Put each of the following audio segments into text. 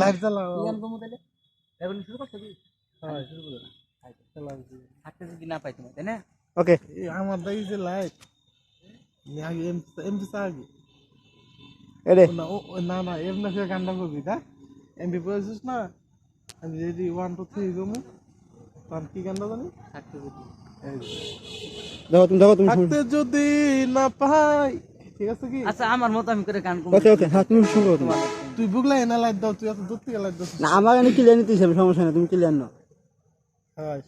Live চালাও কি গান কমু তাহলে রেকর্ডিং শুরু করছো কি হ্যাঁ শুরু করো না চালাও থাকতে যদি না পাই তোমার তাই না ওকে আমার দাই যে লাইভ আগে এমপি আগে এরে না না এমনি সে গানটা করবি তা এমপি পড়েছিস না আমি রেডি 1 2 3 গমু তার কি গানটা জানি থাকতে যদি দেখো তুমি থাকতে যদি না পাই ঠিক আছে কি আচ্ছা আমার মতো আমি করে গান কমু ওকে হ্যাঁ তুমি শুরু করো তুমি। তুই বুগলাই না লাইট দাও তুই এত দূর থেকে লাইট দাও না আমার গানে ক্লিয়ার নিতে হিসাবে সমস্যা নেই তুমি ক্লিয়ার নাও হ্যাঁ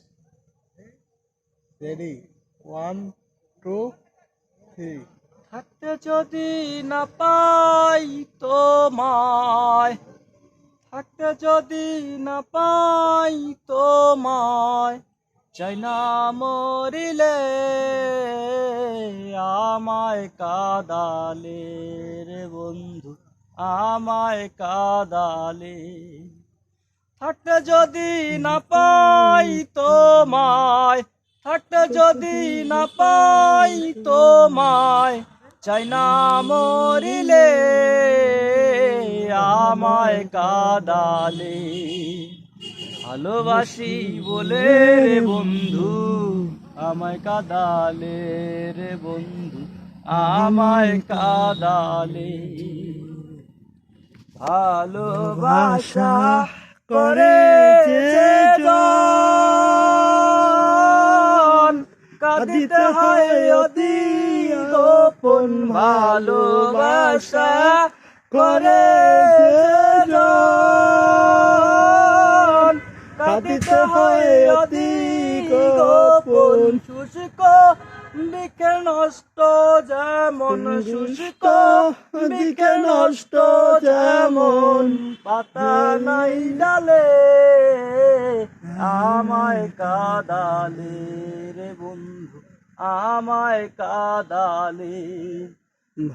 রেডি 1 2 3 থাকতে যদি না পাই তোমায় থাকতে যদি না পাই তোমায় চাই না মরিলে আমায় কাদালে রে বন্ধু আমায় কাদালে থাকতে যদি না পাই তোমায় থাকতে যদি না পাই তোমায় চাই না মরিলে আমায় কাদালে ভালোবাসি বলে রে বন্ধু আমায় কাদালে রে বন্ধু আমায় কাদালে ভালোবাসা করে কাঁদিতে হয় অতি গোপন ভালোবাসা করে কাঁদিতে হয় অতি গোপন শুষ্ক দিকে নষ্ট যেমন শুষ্ক দিকে নষ্ট যেমন পাতা নাই ডালে আমায় কাদালে রে বন্ধু আমায় কাদালে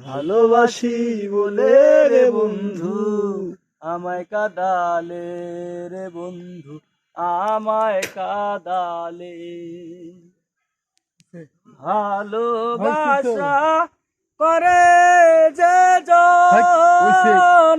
ভালোবাসি বলে রে বন্ধু আমায় কাদালে রে বন্ধু আমায় কাদালে ভালোবাসা করে যে জন